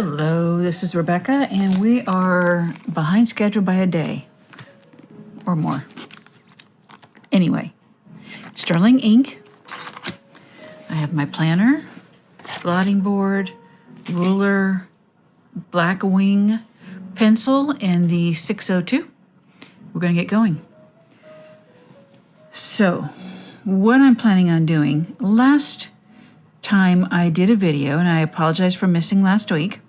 Hello, this is Rebecca, and we are behind schedule by a day or more. Anyway, Sterling ink. I have my planner, blotting board, ruler, black wing pencil, and the 602. We're going to get going. So, what I'm planning on doing, last time I did a video, and I apologize for missing last week,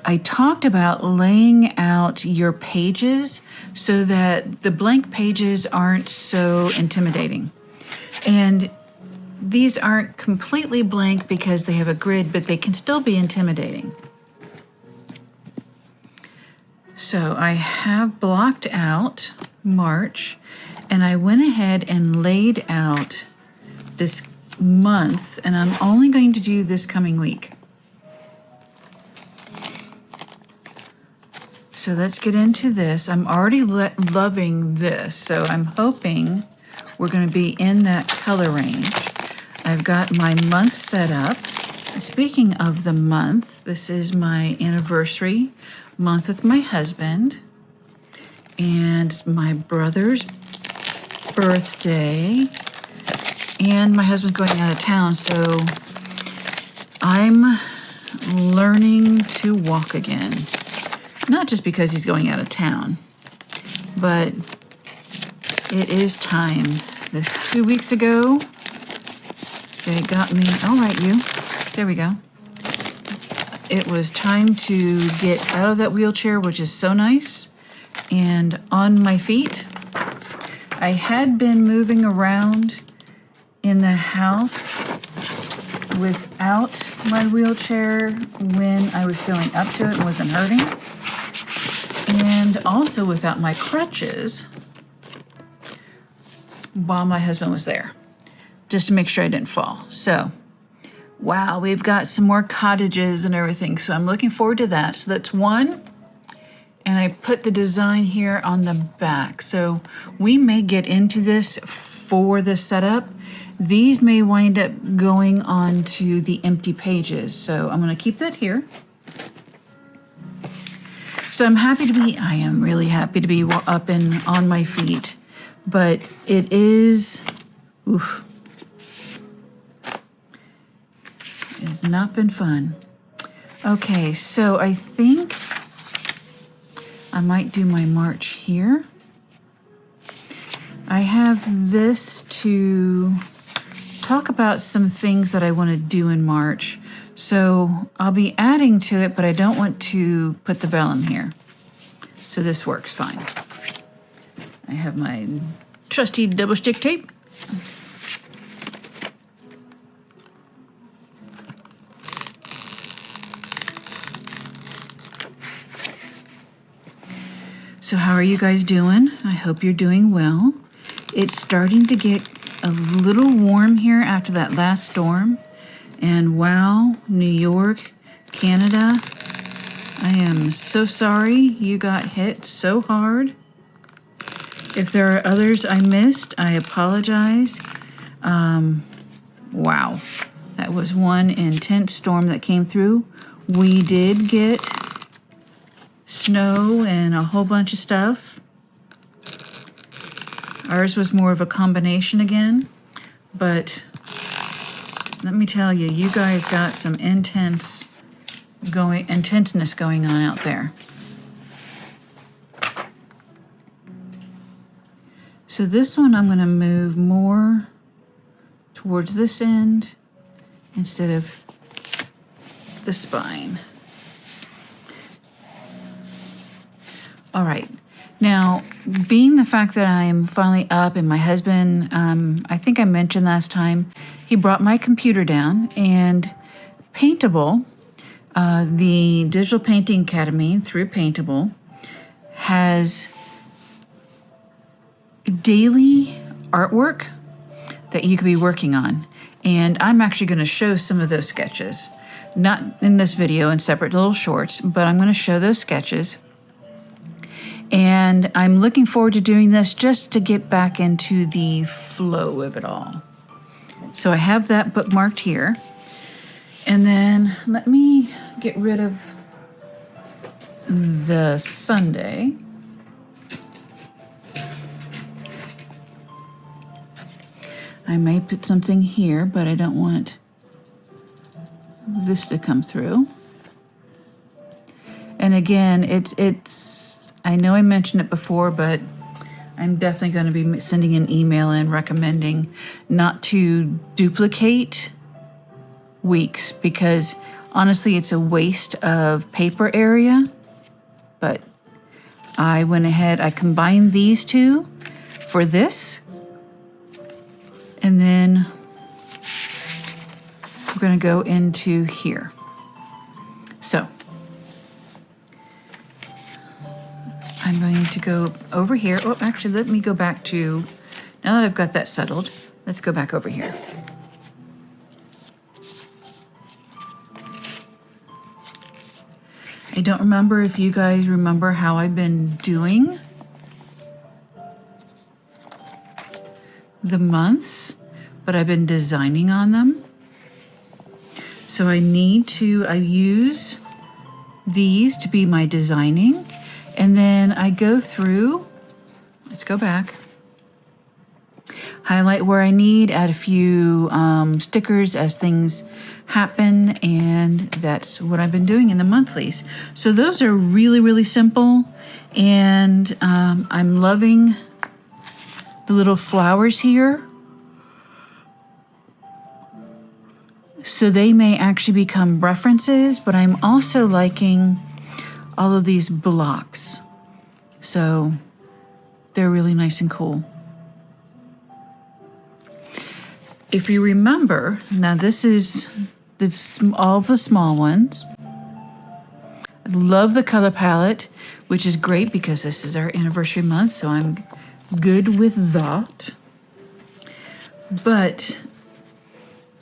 I talked about laying out your pages so that the blank pages aren't so intimidating. And these aren't completely blank because they have a grid, but they can still be intimidating. So I have blocked out March, and I went ahead and laid out this month, and I'm only going to do this coming week. So let's get into this. I'm already loving this, so I'm hoping we're going to be in that color range. I've got my month set up. Speaking of the month, this is my anniversary month with my husband, and my brother's birthday, and my husband's going out of town, so I'm learning to walk again. Not just because he's going out of town, but it is time. This 2 weeks ago, they got me, all right, you, there we go. It was time to get out of that wheelchair, which is so nice, and on my feet. I had been moving around in the house without my wheelchair when I was feeling up to it and wasn't hurting. And also without my crutches while my husband was there, just to make sure I didn't fall. So, wow, we've got some more cottages and everything, so I'm looking forward to that. So that's one, and I put the design here on the back. So we may get into this for the setup. These may wind up going on to the empty pages, so I'm going to keep that here. So I am really happy to be up and on my feet, but it is, oof, it has not been fun. Okay, so I think I might do my March here. I have this to talk about some things that I want to do in March. So I'll be adding to it, but I don't want to put the vellum here. So this works fine. I have my trusty double stick tape. So how are you guys doing? I hope you're doing well. It's starting to get a little warm here after that last storm. And wow, New York, Canada, I am so sorry you got hit so hard. If there are others I missed, I apologize. Wow, that was one intense storm that came through. We did get snow and a whole bunch of stuff. Ours was more of a combination again, but let me tell you, you guys got some intenseness going on out there. So this one I'm going to move more towards this end instead of the spine. All right. Now, being the fact that I am finally up and my husband, I think I mentioned last time, he brought my computer down, and Paintable, the Digital Painting Academy through Paintable, has daily artwork that you could be working on. And I'm actually going to show some of those sketches. Not in this video, in separate little shorts, but I'm going to show those sketches. And I'm looking forward to doing this just to get back into the flow of it all. So I have that bookmarked here. And then let me get rid of the Sunday. I may put something here, but I don't want this to come through. And again, it's I know I mentioned it before, but I'm definitely going to be sending an email in recommending not to duplicate weeks, because honestly it's a waste of paper area. But I went ahead, I combined these two for this, and then we're going to go into here. So I'm going to go over here. Oh, actually, let me go back to, now that I've got that settled, let's go back over here. I don't remember if you guys remember how I've been doing the months, but I've been designing on them. So I use these to be my designing. And then I go through, let's go back, highlight where I need, add a few stickers as things happen, and that's what I've been doing in the monthlies. So those are really, really simple, and I'm loving the little flowers here. So they may actually become references, but I'm also liking all of these blocks. So they're really nice and cool. If you remember, now this is all of the small ones. I love the color palette, which is great because this is our anniversary month, so I'm good with that. But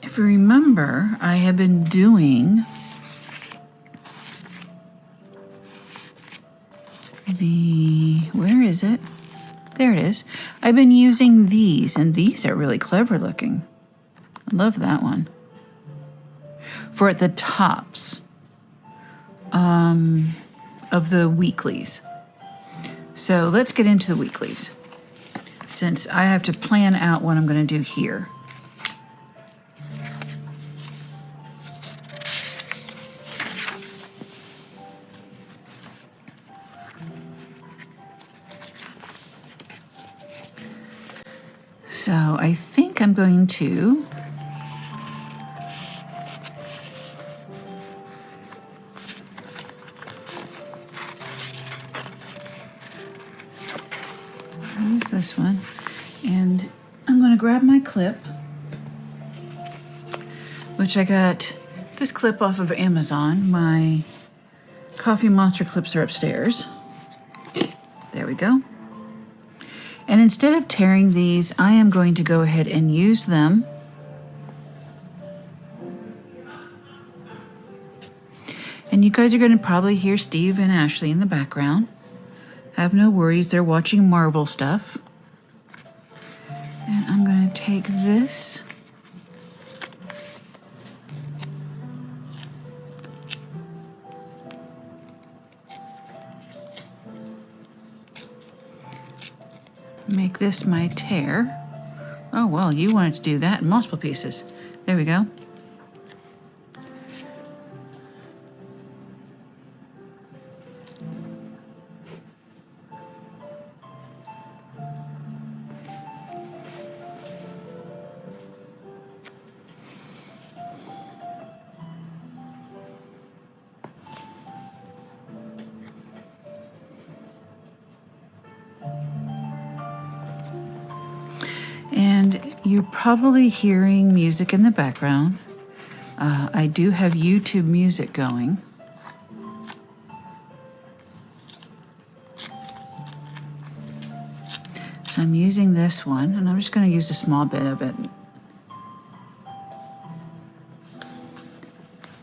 if you remember, I have been doing where is it? There it is. I've been using these, and these are really clever looking. I love that one. For the tops of the weeklies. So let's get into the weeklies, since I have to plan out what I'm going to do here. So I think I'm going to use this one, and I'm going to grab my clip, which I got this clip off of Amazon. My Coffee Monster clips are upstairs. There we go. And instead of tearing these, I am going to go ahead and use them. And you guys are going to probably hear Steve and Ashley in the background. Have no worries, they're watching Marvel stuff. And I'm going to take this. Make this my tear. Oh, well, you wanted to do that in multiple pieces. There we go. And you're probably hearing music in the background. I do have YouTube music going. So I'm using this one, and I'm just going to use a small bit of it.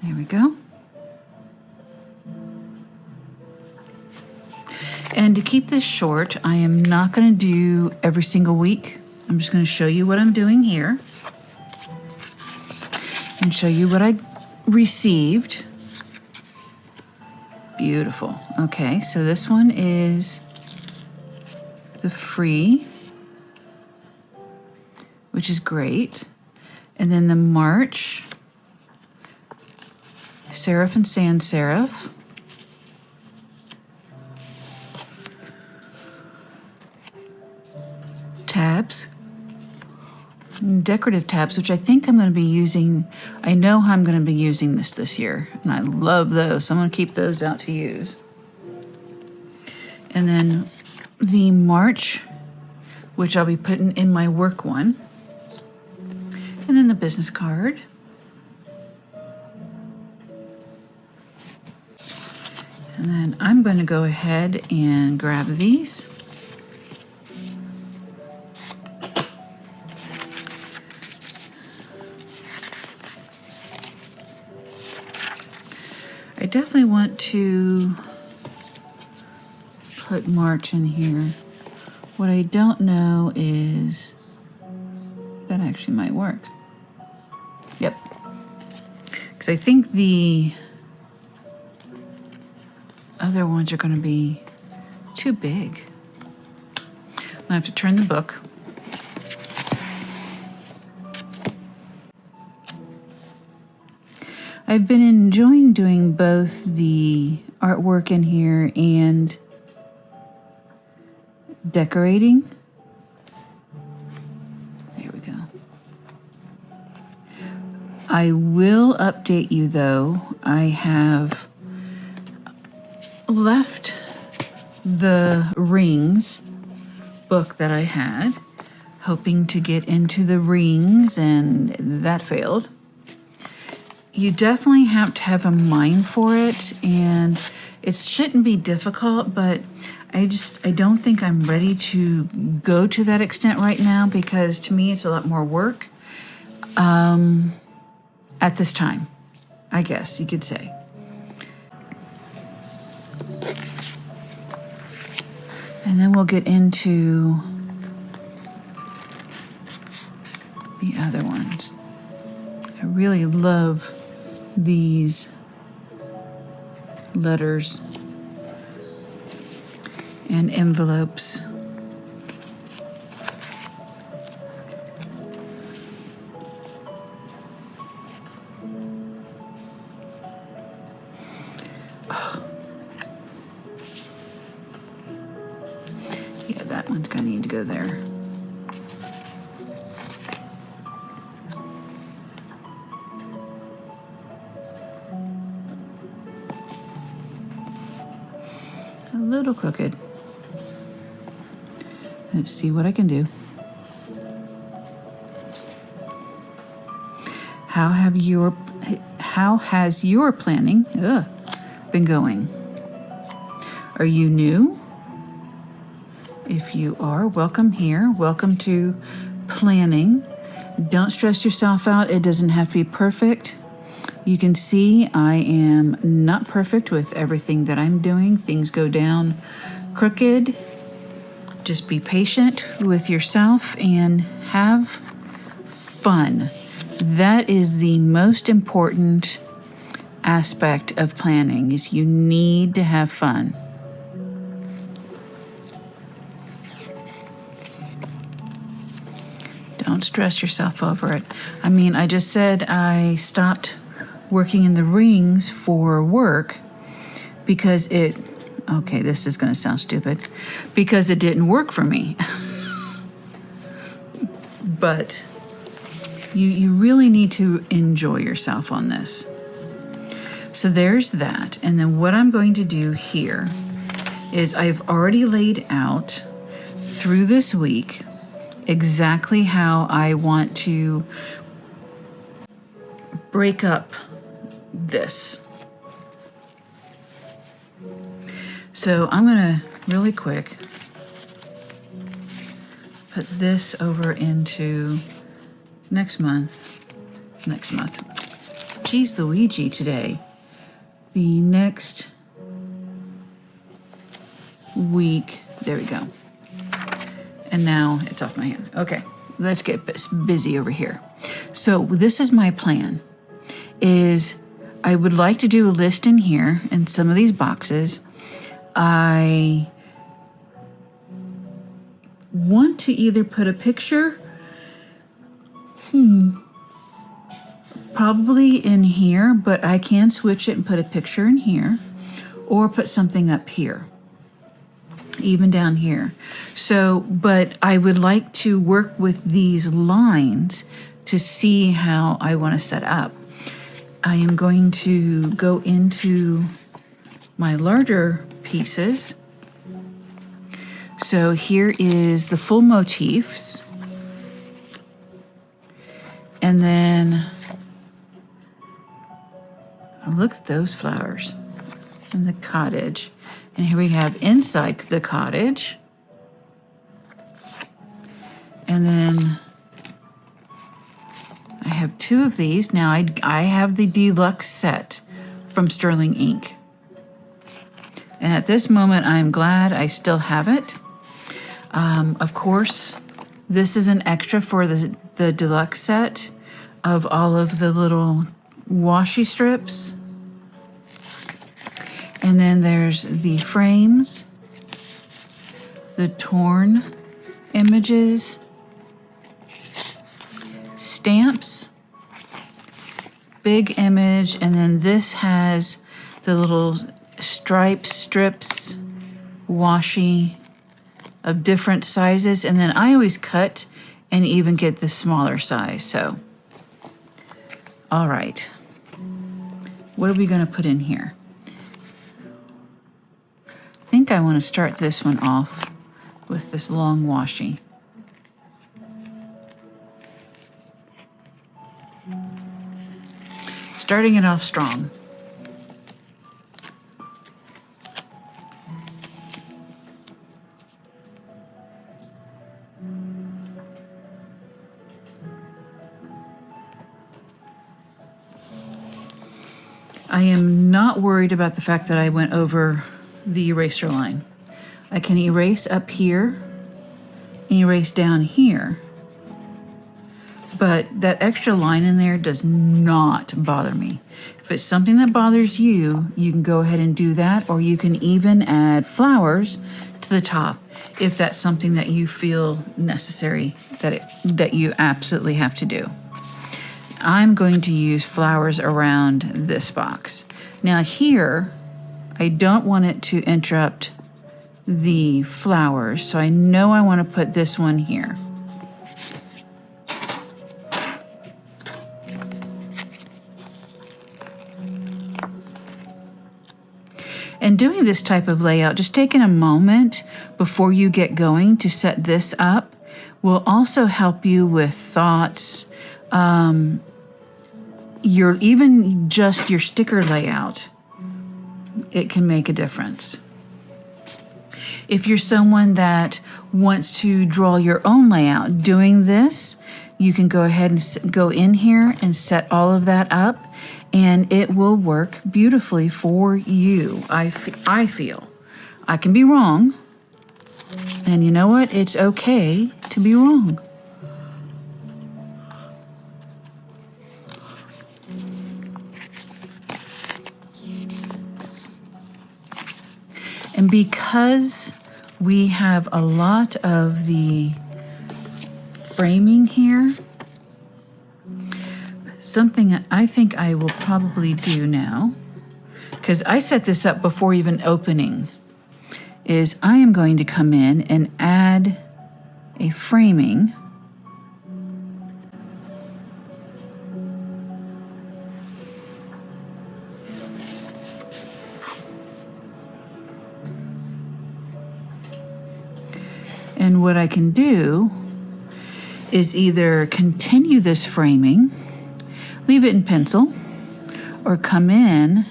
There we go. And to keep this short, I am not going to do every single week. I'm just going to show you what I'm doing here and show you what I received. Beautiful. Okay, so this one is the free, which is great. And then the March, Serif and Sans Serif. Tabs. Decorative tabs, which I think I'm going to be using. I know how I'm going to be using this year, and I love those. So I'm going to keep those out to use. And then the March, which I'll be putting in my work one. And then the business card. And then I'm going to go ahead and grab these. I definitely want to put March in here. What I don't know is that actually might work. Yep. Because I think the other ones are going to be too big. I have to turn the book. I've been enjoying doing both the artwork in here and decorating. There we go. I will update you though. I have left the rings book that I had, hoping to get into the rings, and that failed. You definitely have to have a mind for it, and it shouldn't be difficult, but I don't think I'm ready to go to that extent right now, because to me it's a lot more work at this time, I guess you could say. And then we'll get into the other ones. I really love these letters and envelopes. Oh. Yeah, that one's gonna need to go there. A little crooked. Let's see what I can do. How has your planning been going? Are you new? If you are, welcome here. Welcome to planning. Don't stress yourself out. It doesn't have to be perfect. You can see I am not perfect with everything that I'm doing. Things go down crooked. Just be patient with yourself and have fun. That is the most important aspect of planning, is you need to have fun. Don't stress yourself over it. I mean, I just said I stopped working in the rings for work because okay, this is going to sound stupid, because it didn't work for me. But you really need to enjoy yourself on this. So there's that. And then what I'm going to do here is I've already laid out through this week exactly how I want to break up this. So I'm going to really quick put this over into next month. Geez Luigi today. The next week. There we go. And now it's off my hand. Okay, let's get busy over here. So this is my plan, is I would like to do a list in here in some of these boxes. I want to either put a picture, probably in here, but I can switch it and put a picture in here, or put something up here, even down here. So, but I would like to work with these lines to see how I want to set up. I am going to go into my larger pieces. So here is the full motifs. And then, look at those flowers and the cottage. And here we have inside the cottage. And then I have two of these. Now I have the deluxe set from Sterling Ink. And at this moment, I'm glad I still have it. Of course, this is an extra for the deluxe set of all of the little washi strips. And then there's the frames, the torn images, stamps, big image, and then this has the little stripes, strips, washi of different sizes, and then I always cut and even get the smaller size. So, all right, what are we going to put in here? I think I want to start this one off with this long washi. Starting it off strong. I am not worried about the fact that I went over the eraser line. I can erase up here and erase down here, but that extra line in there does not bother me. If it's something that bothers you, you can go ahead and do that, or you can even add flowers to the top if that's something that you feel necessary that you absolutely have to do. I'm going to use flowers around this box. Now here, I don't want it to interrupt the flowers, so I know I want to put this one here. And doing this type of layout, just taking a moment before you get going to set this up will also help you with thoughts, even just your sticker layout. It can make a difference. If you're someone that wants to draw your own layout, doing this, you can go ahead and go in here and set all of that up, and it will work beautifully for you. I feel. I can be wrong, and you know what? It's okay to be wrong. And because we have a lot of the framing here, something I think I will probably do now, because I set this up before even opening, is I am going to come in and add a framing. And what I can do is either continue this framing, leave it in pencil, or come in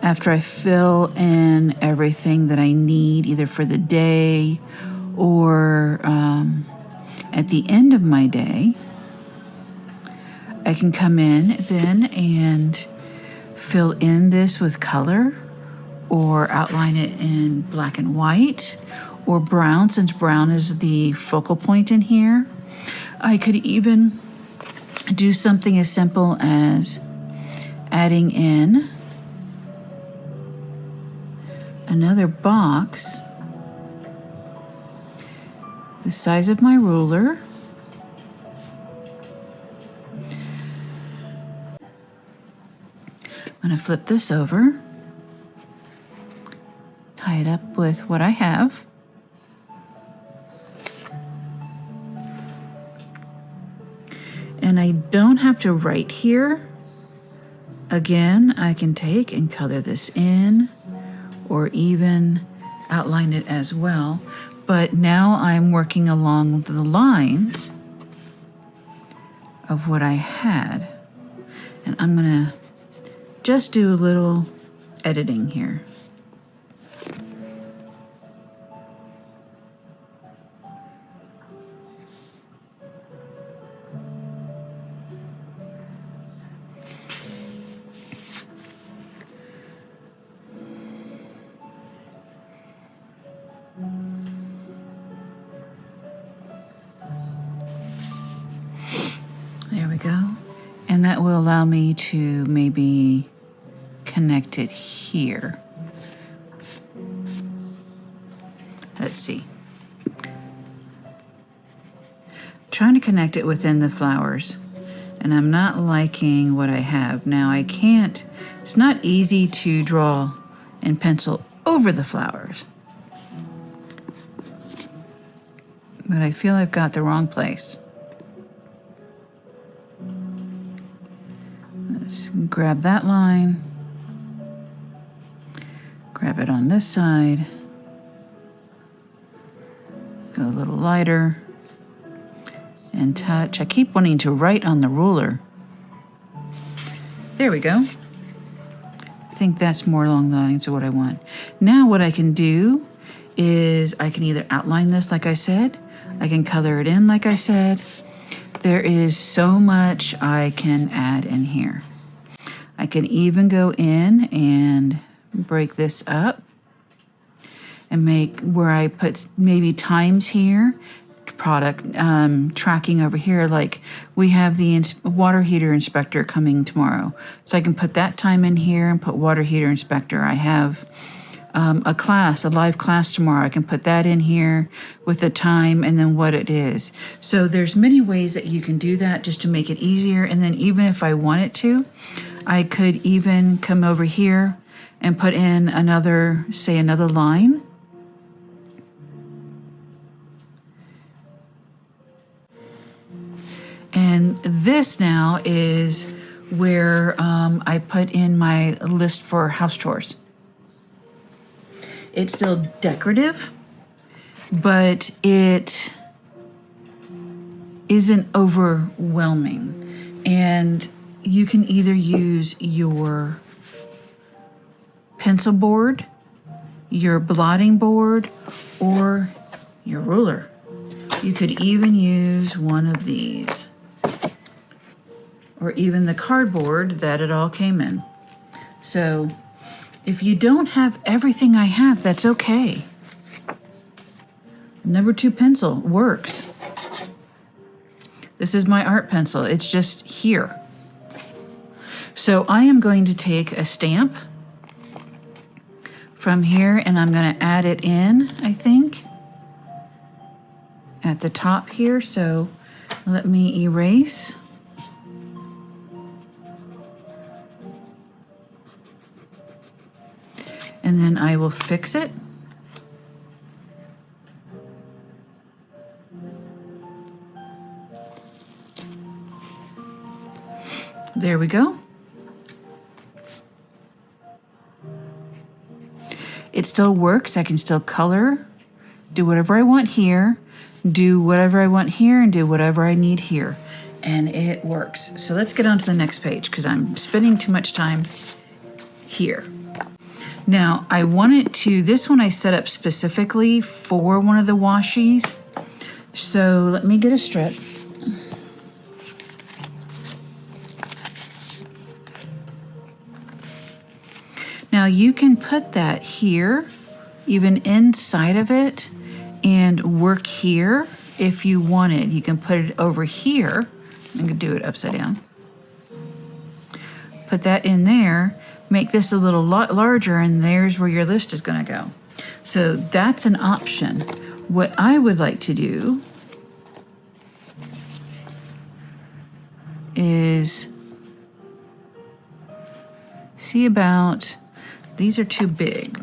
after I fill in everything that I need, either for the day or at the end of my day. I can come in then and fill in this with color, or outline it in black and white, or brown, since brown is the focal point in here. I could even do something as simple as adding in another box the size of my ruler. I'm going to flip this over, tie it up with what I have. And I don't have to write here. Again, I can take and color this in or even outline it as well. But now I'm working along the lines of what I had. And I'm going to just do a little editing here. There we go. And that will allow me to maybe connect it here. Let's see. Trying to connect it within the flowers, and I'm not liking what I have. Now I can't, it's not easy to draw and pencil over the flowers, but I feel I've got the wrong place. Let's grab that line, grab it on this side, go a little lighter, and touch. I keep wanting to write on the ruler. There we go. I think that's more along the lines of what I want. Now what I can do is I can either outline this like I said, I can color it in like I said. There is so much I can add in here. I can even go in and break this up and make where I put maybe times here, product tracking over here, like we have the water heater inspector coming tomorrow. So I can put that time in here and put water heater inspector. I have a live class tomorrow. I can put that in here with the time and then what it is. So there's many ways that you can do that just to make it easier. And then even if I wanted to, I could even come over here and put in another, say another line. And this now is where I put in my list for house chores. It's still decorative, but it isn't overwhelming. And you can either use your pencil board, your blotting board, or your ruler. You could even use one of these, or even the cardboard that it all came in. So if you don't have everything I have, that's okay. Number 2 pencil works. This is my art pencil. It's just here. So I am going to take a stamp from here and I'm going to add it in, I think, at the top here. So let me erase. And then I will fix it. There we go. It still works. I can still color, do whatever I want here, do whatever I want here, and do whatever I need here. And it works. So let's get on to the next page because I'm spending too much time here. Now, I wanted to, this one I set up specifically for one of the washies. So let me get a strip. Now you can put that here, even inside of it, and work here if you wanted. You can put it over here. I'm gonna do it upside down. Put put that in there, make this a little lot larger, and there's where your list is going to go. So that's an option. What I would like to do is see about, these are too big.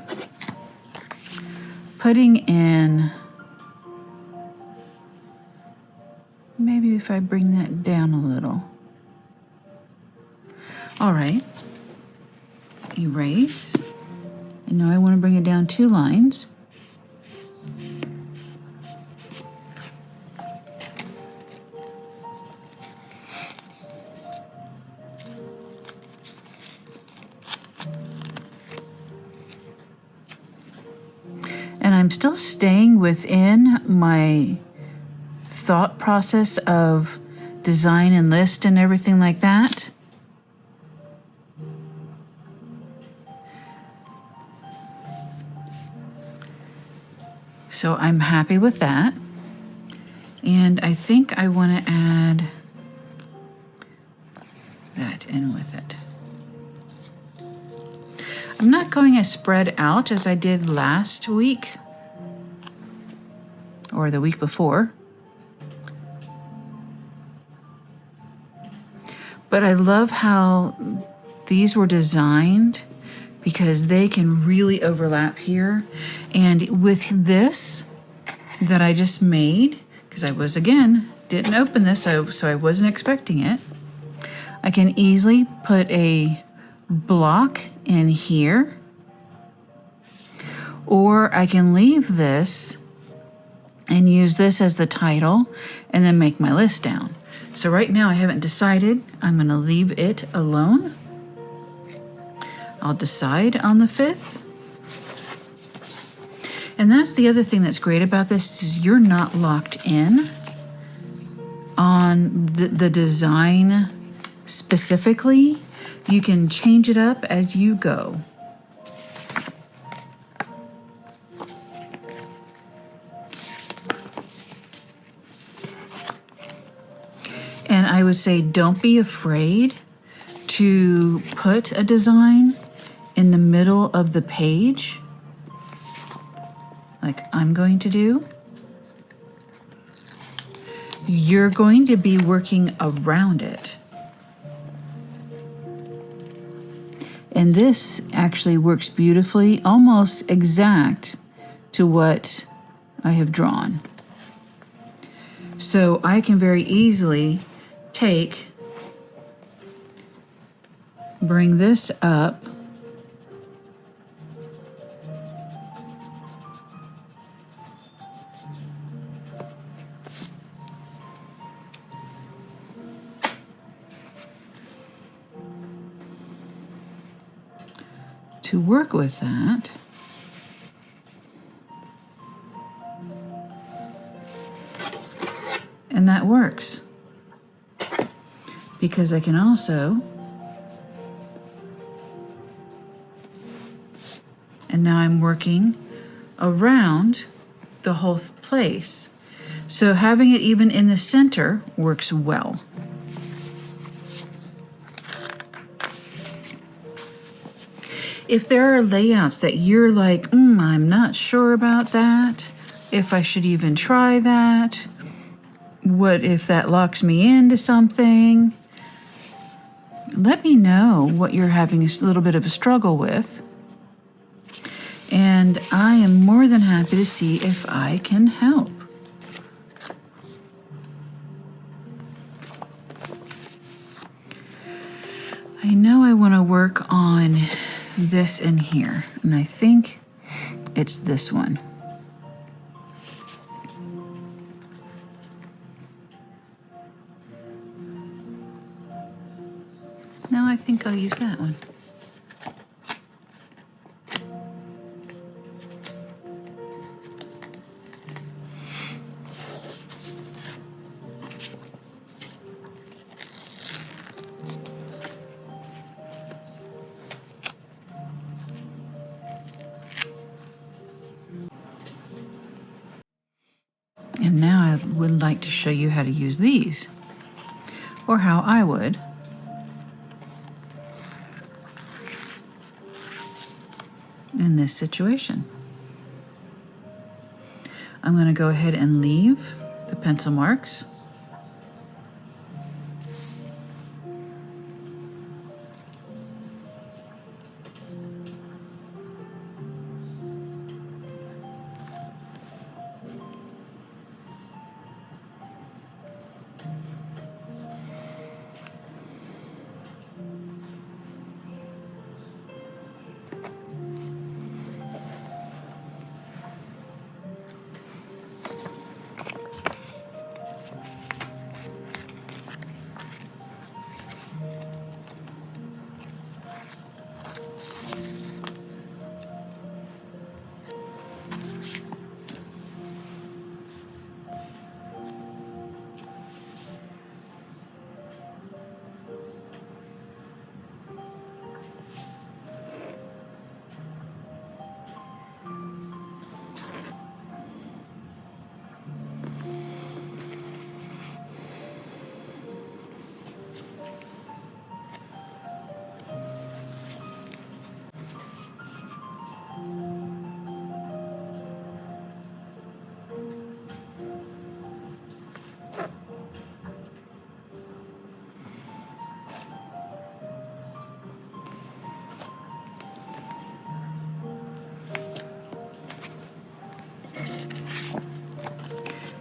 Putting in, maybe if I bring that down a little. All right, erase. And now I want to bring it down 2 lines. And I'm still staying within my thought process of design and list and everything like that. So I'm happy with that. And I think I want to add that in with it. I'm not going as spread out as I did last week or the week before. But I love how these were designed because they can really overlap here. And with this that I just made, because I was, again, didn't open this, so I wasn't expecting it, I can easily put a block in here, or I can leave this and use this as the title and then make my list down. So right now I haven't decided. I'm going to leave it alone. I'll decide on the 5th. And that's the other thing that's great about this is you're not locked in on the design specifically. You can change it up as you go. And I would say don't be afraid to put a design in the middle of the page, like I'm going to do. You're going to be working around it. And this actually works beautifully, almost exact to what I have drawn. So I can very easily bring this up, to work with that. And that works. Because I can also, and now I'm working around the whole place. So having it even in the center works well. If there are layouts that you're like, I'm not sure about that, if I should even try that, what if that locks me into something? Let me know what you're having a little bit of a struggle with. And I am more than happy to see if I can help. I know I want to work on this in here, and I think it's this one. No, I think I'll use that one. And now I would like to show you how to use these, or how I would. in this situation. I'm going to go ahead and leave the pencil marks.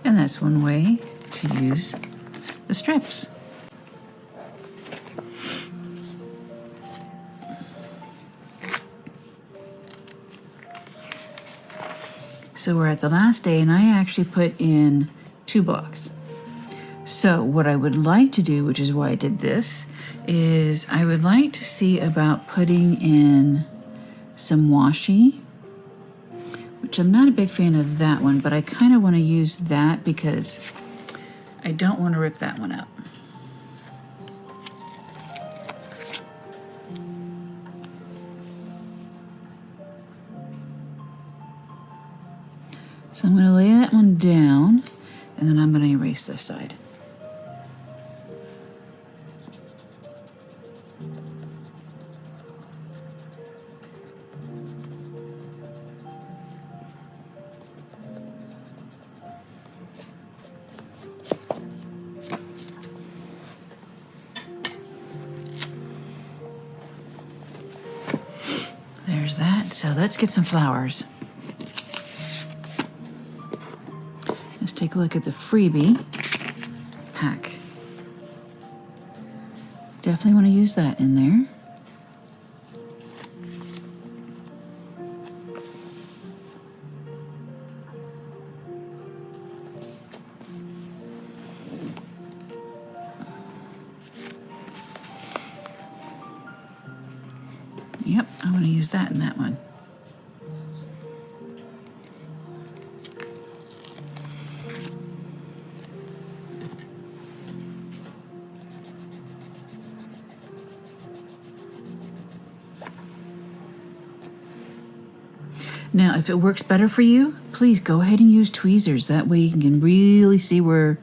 And that's one way to use the strips. So we're at the last day, and I actually put in 2 blocks. So what I would like to do, which is why I did this, is I would like to see about putting in some washi, which I'm not a big fan of that one, but I kind of want to use that because I don't want to rip that one up. So I'm going to lay that one down, and then I'm going to erase this side. There's that. So let's get some flowers. Let's take a look at the freebie pack. Definitely want to use that in there. Yep, I'm going to use that in that one. Now, if it works better for you, please go ahead and use tweezers. That way you can really see where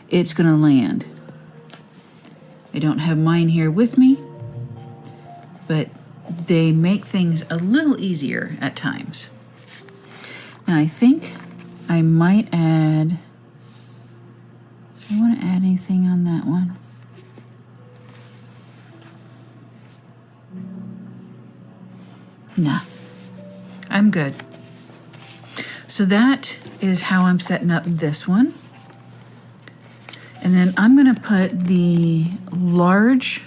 it's going to land. I don't have mine here with me, but they make things a little easier at times. Now, I think I might add... Do you want to add anything on that one? Nah. I'm good. So that is how I'm setting up this one. And then I'm going to put the large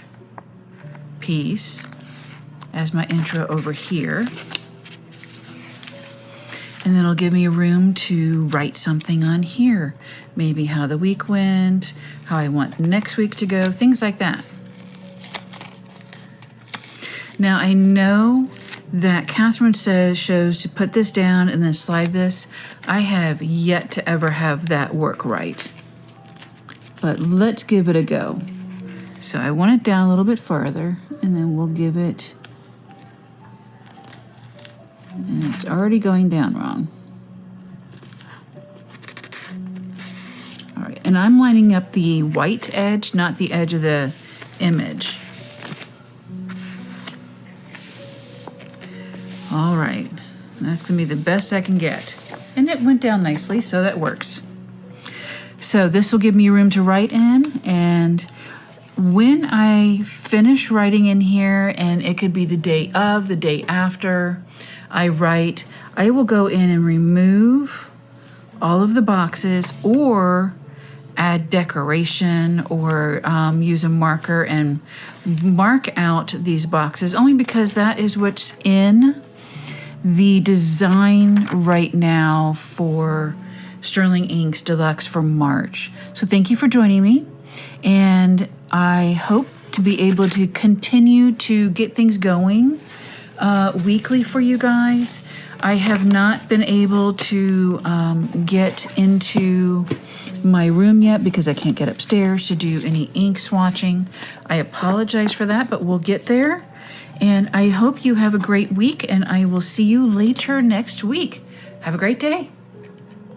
piece as my intro over here. And then it'll give me room to write something on here. Maybe how the week went, how I want next week to go, things like that. Now I know that Catherine shows to put this down and then slide this. I have yet to ever have that work right. But let's give it a go. So I want it down a little bit farther, and then we'll give it... And it's already going down wrong. All right, and I'm lining up the white edge, not the edge of the image. All right, that's gonna be the best I can get. And it went down nicely, so that works. So this will give me room to write in, and when I finish writing in here, and it could be the day of, the day after I write, I will go in and remove all of the boxes or add decoration or use a marker and mark out these boxes, only because that is what's in the design right now for Sterling Inks Deluxe for March. So thank you for joining me, and I hope to be able to continue to get things going weekly for you guys. I have not been able to get into my room yet because I can't get upstairs to do any ink swatching. I apologize for that, but we'll get there. And I hope you have a great week, and I will see you later next week. Have a great day.